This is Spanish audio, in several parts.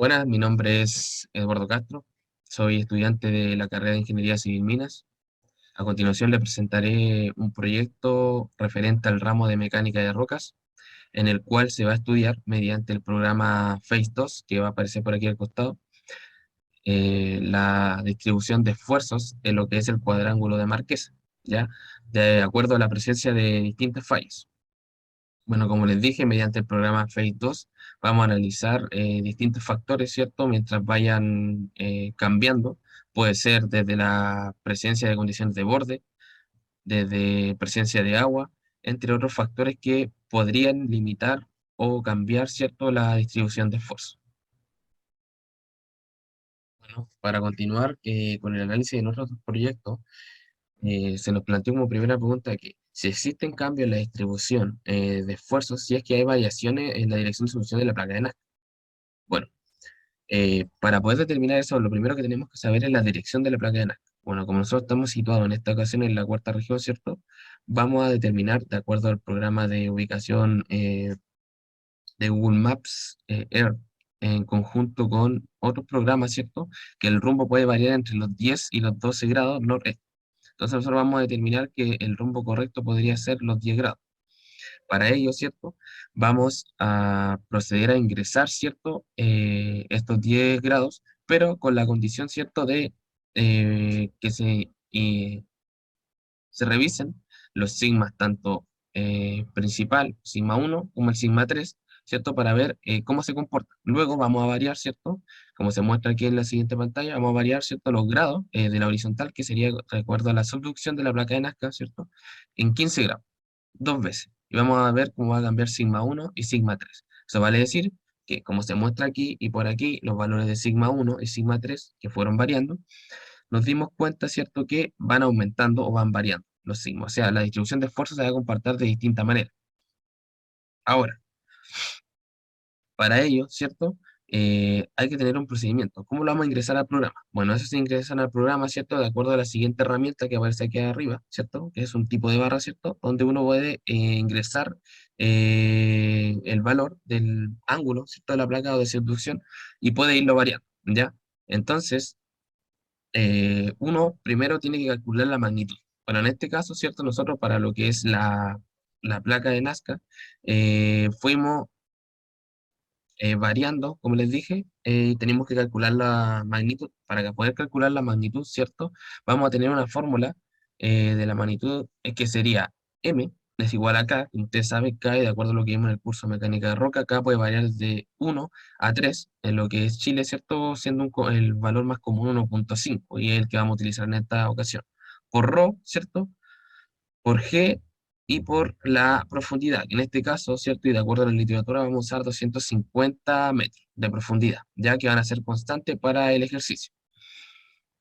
Buenas, mi nombre es Eduardo Castro, soy estudiante de la carrera de Ingeniería Civil Minas. A continuación le presentaré un proyecto referente al ramo de mecánica de rocas, en el cual se va a estudiar mediante el programa phase 2 que va a aparecer por aquí al costado, la distribución de esfuerzos en lo que es el cuadrángulo de Marquesa, ¿ya? De acuerdo a la presencia de distintas fallas. Bueno, como les dije, mediante el programa phase 2 vamos a analizar distintos factores, ¿cierto? Mientras vayan cambiando. Puede ser desde la presencia de condiciones de borde, desde presencia de agua, entre otros factores que podrían limitar o cambiar, ¿cierto?, la distribución de esfuerzo. Bueno, para continuar con el análisis de nuestros proyectos, se nos planteó como primera pregunta que si existen cambios en la distribución de esfuerzos, si es que hay variaciones en la dirección de solución de la placa de Nazca. Bueno, para poder determinar eso, lo primero que tenemos que saber es la dirección de la placa de Nazca. Bueno, como nosotros estamos situados en esta ocasión en la cuarta región, ¿cierto? Vamos a determinar, de acuerdo al programa de ubicación de Google Maps Earth, en conjunto con otros programas, ¿cierto? Que el rumbo puede variar entre los 10 y los 12 grados noreste. Entonces nosotros vamos a determinar que el rumbo correcto podría ser los 10 grados. Para ello, ¿cierto? Vamos a proceder a ingresar, ¿cierto? Estos 10 grados, pero con la condición, ¿cierto? De que se revisen los sigmas, tanto principal, sigma 1, como el sigma 3, ¿cierto? Para ver cómo se comporta. Luego vamos a variar, ¿cierto? Como se muestra aquí en la siguiente pantalla, vamos a variar, ¿cierto? Los grados de la horizontal, que sería, de acuerdo a la subducción de la placa de Nazca, ¿cierto? En 15 grados, dos veces. Y vamos a ver cómo va a cambiar sigma 1 y sigma 3. Eso vale decir que, como se muestra aquí y por aquí, los valores de sigma 1 y sigma 3, que fueron variando, nos dimos cuenta, ¿cierto?, que van aumentando o van variando los signos. O sea, la distribución de esfuerzos se va a comportar de distinta manera. Ahora, para ello, ¿cierto? Hay que tener un procedimiento. ¿Cómo lo vamos a ingresar al programa? Bueno, eso se ingresan al programa, ¿cierto? De acuerdo a la siguiente herramienta que aparece aquí arriba, ¿cierto? Que es un tipo de barra, ¿cierto? Donde uno puede ingresar el valor del ángulo, ¿cierto? De la placa o de subducción y puede irlo variando, ¿ya? Entonces, uno primero tiene que calcular la magnitud. Bueno, en este caso, ¿cierto? Nosotros para lo que es la placa de Nazca, fuimos variando, como les dije, y tenemos que calcular la magnitud. Para poder calcular la magnitud, ¿cierto? Vamos a tener una fórmula de la magnitud que sería M es igual a K. Usted sabe K, de acuerdo a lo que vimos en el curso de mecánica de roca, K puede variar de 1 a 3 en lo que es Chile, ¿cierto? Siendo el valor más común 1,5 y es el que vamos a utilizar en esta ocasión. Por ρ, ¿cierto? Por G y por la profundidad. En este caso, ¿cierto? Y de acuerdo a la literatura, vamos a usar 250 metros de profundidad, ya que van a ser constantes para el ejercicio.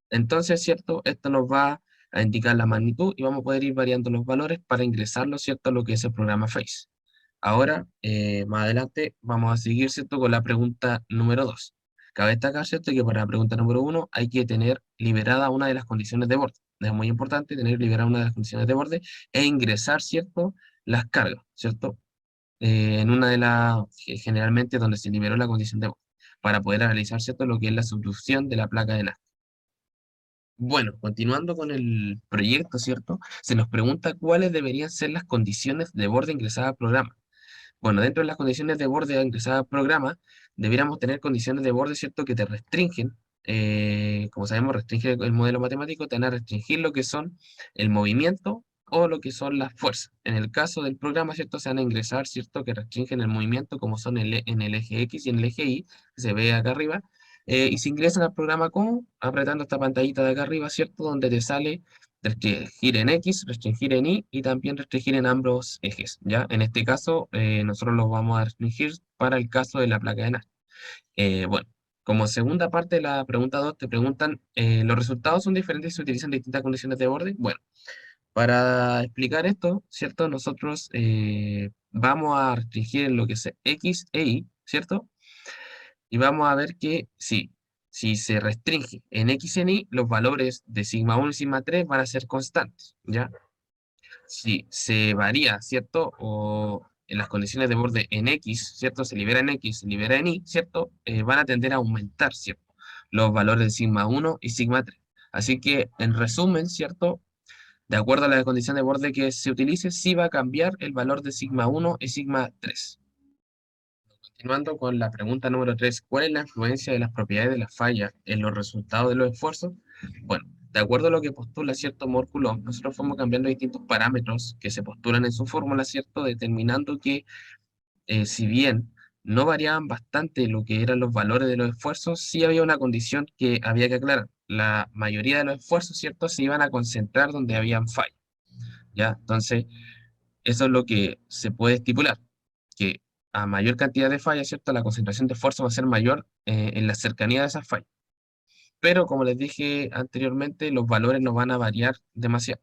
Entonces, ¿cierto? Esto nos va a indicar la magnitud y vamos a poder ir variando los valores para ingresarlo, ¿cierto? A lo que es el programa FACE. Ahora, más adelante, vamos a seguir, ¿cierto? Con la pregunta número 2. Cabe destacar, ¿cierto? Que para la pregunta número 1 hay que tener liberada una de las condiciones de borde. Es muy importante tener liberada una de las condiciones de borde e ingresar, ¿cierto? Las cargas, ¿cierto? En una de las, generalmente donde se liberó la condición de borde, para poder analizar, ¿cierto? Lo que es la subducción de la placa de Nazca. Bueno, continuando con el proyecto, ¿cierto? Se nos pregunta cuáles deberían ser las condiciones de borde ingresadas al programa. Bueno, dentro de las condiciones de borde ingresadas al programa, debiéramos tener condiciones de borde, ¿cierto?, que te restringen, como sabemos, restringe el modelo matemático, te van a restringir lo que son el movimiento o lo que son las fuerzas. En el caso del programa, ¿cierto?, se van a ingresar, ¿cierto?, que restringen el movimiento, como son en el eje X y en el eje Y, que se ve acá arriba, y se ingresan al programa como apretando esta pantallita de acá arriba, ¿cierto?, donde te sale restringir en X, restringir en Y y también restringir en ambos ejes, ¿ya? En este caso, nosotros los vamos a restringir para el caso de la placa de Nazca. Bueno, como segunda parte de la pregunta 2 te preguntan, ¿los resultados son diferentes si se utilizan distintas condiciones de borde? Bueno, para explicar esto, ¿cierto? Nosotros vamos a restringir en lo que es X e Y, ¿cierto? Y vamos a ver que sí, si se restringe en X y en Y, los valores de sigma 1 y sigma 3 van a ser constantes, ¿ya? Si se varía, ¿cierto? O en las condiciones de borde en X, ¿cierto? Se libera en X, se libera en Y, ¿cierto? Van a tender a aumentar, ¿cierto? Los valores de sigma 1 y sigma 3. Así que, en resumen, ¿cierto? De acuerdo a la condición de borde que se utilice, sí va a cambiar el valor de sigma 1 y sigma 3. Continuando con la pregunta número 3, ¿cuál es la influencia de las propiedades de la falla en los resultados de los esfuerzos? Bueno, de acuerdo a lo que postula cierto Moore nosotros fuimos cambiando distintos parámetros que se postulan en su fórmula, ¿cierto? Determinando que si bien no variaban bastante lo que eran los valores de los esfuerzos, sí había una condición que había que aclarar. La mayoría de los esfuerzos, ¿cierto? Se iban a concentrar donde habían fallas, ¿ya? Entonces, eso es lo que se puede estipular, que a mayor cantidad de fallas, ¿cierto? La concentración de esfuerzo va a ser mayor en la cercanía de esas fallas. Pero como les dije anteriormente, los valores no van a variar demasiado.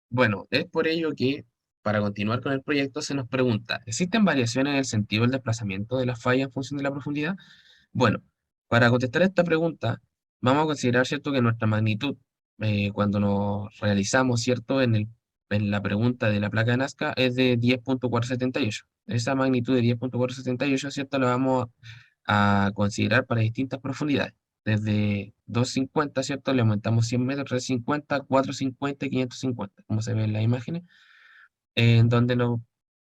Bueno, es por ello que para continuar con el proyecto se nos pregunta, ¿existen variaciones en el sentido del desplazamiento de la falla en función de la profundidad? Bueno, para contestar esta pregunta, vamos a considerar, ¿cierto?, que nuestra magnitud, cuando nos realizamos, ¿cierto?, en la pregunta de la placa de Nazca, es de 10,478. Esa magnitud de 10,478, ¿cierto?, la vamos a considerar para distintas profundidades. Desde 250, ¿cierto?, le aumentamos 100 metros, 350, 450 y 550, como se ve en las imágenes, en donde nos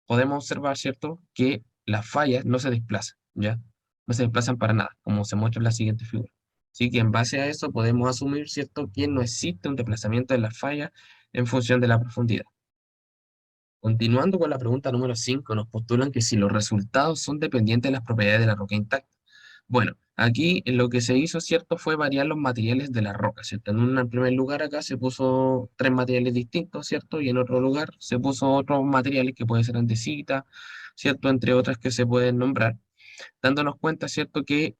podemos observar, ¿cierto?, que las fallas no se desplazan, ¿ya? No se desplazan para nada, como se muestra en la siguiente figura. Así que en base a eso podemos asumir, ¿cierto?, que no existe un desplazamiento de las fallas en función de la profundidad. Continuando con la pregunta número 5, nos postulan que si los resultados son dependientes de las propiedades de la roca intacta. Bueno, aquí lo que se hizo, ¿cierto?, fue variar los materiales de la roca, ¿cierto? En primer lugar acá se puso tres materiales distintos, ¿cierto? Y en otro lugar se puso otros materiales que pueden ser andesita, ¿cierto? Entre otras que se pueden nombrar, dándonos cuenta, ¿cierto?, que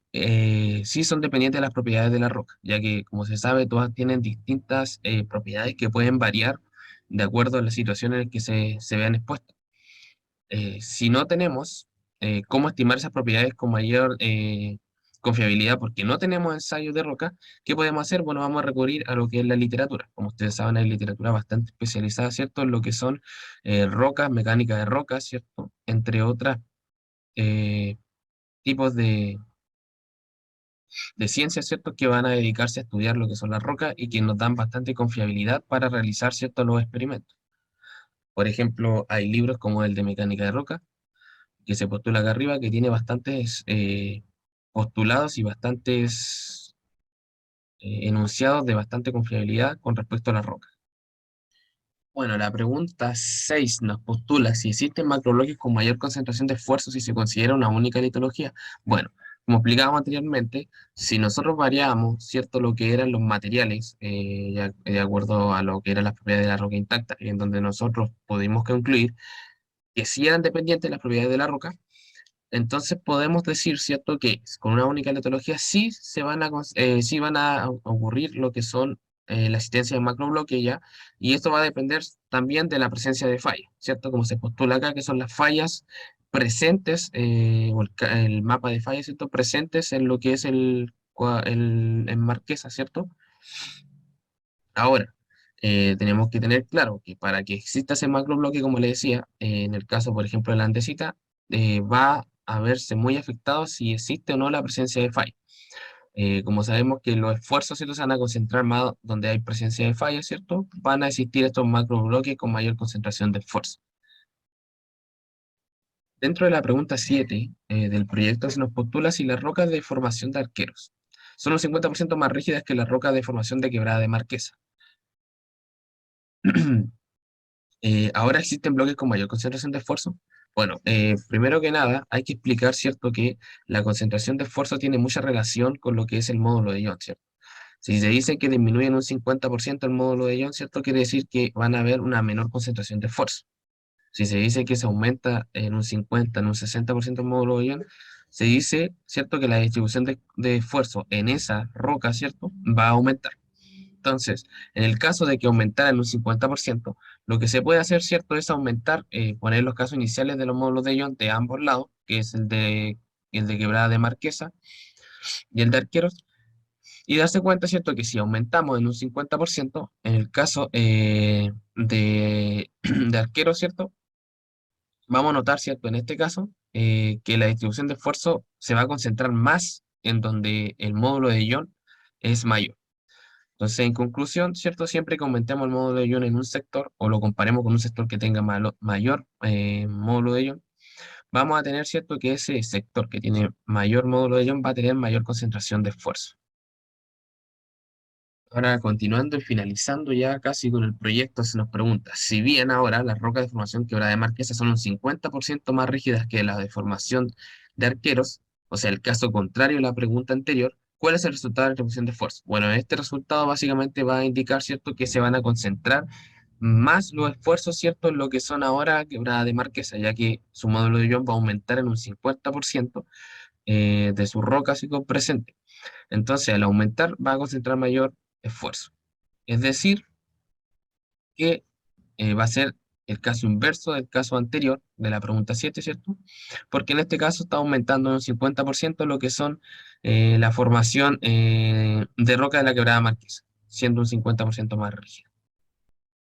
sí son dependientes de las propiedades de la roca, ya que, como se sabe, todas tienen distintas propiedades que pueden variar de acuerdo a la situación en la que se vean expuestas. Si no tenemos cómo estimar esas propiedades con mayor confiabilidad, porque no tenemos ensayos de roca, ¿qué podemos hacer? Bueno, vamos a recurrir a lo que es la literatura. Como ustedes saben, hay literatura bastante especializada, ¿cierto?, en lo que son rocas, mecánica de rocas, ¿cierto?, entre otras eh, tipos de ciencias, ¿cierto?, que van a dedicarse a estudiar lo que son las rocas y que nos dan bastante confiabilidad para realizar, ¿cierto?, los experimentos. Por ejemplo, hay libros como el de mecánica de roca, que se postula acá arriba, que tiene bastantes postulados y bastantes enunciados de bastante confiabilidad con respecto a las rocas. Bueno, la pregunta 6 nos postula si existen macrobloques con mayor concentración de esfuerzo si se considera una única litología. Bueno, como explicábamos anteriormente, si nosotros variamos, ¿cierto?, lo que eran los materiales, de acuerdo a lo que era la propiedad de la roca intacta, en donde nosotros pudimos concluir que sí eran dependientes de las propiedades de la roca, entonces podemos decir, ¿cierto?, que con una única letología sí van a ocurrir lo que son la existencia de macrobloques ya, y esto va a depender también de la presencia de fallas, ¿cierto? Como se postula acá, que son las fallas presentes, o el mapa de fallas, ¿cierto?, presentes en lo que es en Marquesa, ¿cierto? Ahora, tenemos que tener claro que para que exista ese macrobloque, como le decía, en el caso, por ejemplo, de la andesita, va a verse muy afectado si existe o no la presencia de falla. Como sabemos que los esfuerzos, ¿cierto?, se van a concentrar más donde hay presencia de falla, ¿cierto? Van a existir estos macrobloques con mayor concentración de esfuerzo. Dentro de la pregunta 7 del proyecto se nos postula si las rocas de formación de arqueros son un 50% más rígidas que las rocas de formación de quebrada de Marquesa. Ahora existen bloques con mayor concentración de esfuerzo. Bueno, primero que nada, hay que explicar, ¿cierto?, que la concentración de esfuerzo tiene mucha relación con lo que es el módulo de Young, ¿cierto? Si se dice que disminuye en un 50% el módulo de Young, ¿cierto?, quiere decir que van a haber una menor concentración de esfuerzo. Si se dice que se aumenta en un 50, en un 60% el módulo de Young, se dice, ¿cierto?, que la distribución de esfuerzo en esa roca, ¿cierto?, va a aumentar. Entonces, en el caso de que aumentara en un 50%, lo que se puede hacer, ¿cierto?, es aumentar, poner los casos iniciales de los módulos de ion de ambos lados, que es el de quebrada de Marquesa y el de arqueros, y darse cuenta, ¿cierto?, que si aumentamos en un 50%, en el caso de arqueros, ¿cierto?, vamos a notar, ¿cierto? En este caso, que la distribución de esfuerzo se va a concentrar más en donde el módulo de Young es mayor. Entonces, en conclusión, ¿cierto? Siempre que aumentemos el módulo de Young en un sector o lo comparemos con un sector que tenga mayor módulo de Young, vamos a tener, ¿cierto? Que ese sector que tiene mayor módulo de Young va a tener mayor concentración de esfuerzo. Ahora, continuando y finalizando ya casi con el proyecto, se nos pregunta, si bien ahora las rocas de formación quebrada de Marquesa son un 50% más rígidas que las de formación de arqueros, o sea, el caso contrario a la pregunta anterior, ¿cuál es el resultado de la distribución de esfuerzo? Bueno, este resultado básicamente va a indicar, ¿cierto?, que se van a concentrar más los esfuerzos, ¿cierto?, en lo que son ahora quebrada de Marquesa, ya que su módulo de ion va a aumentar en un 50% de sus rocas y presentes. Entonces, al aumentar, va a concentrar mayor esfuerzo. Es decir, que va a ser el caso inverso del caso anterior, de la pregunta 7, ¿cierto? Porque en este caso está aumentando en un 50% lo que son la formación de roca de la quebrada marquesa, siendo un 50% más rígida.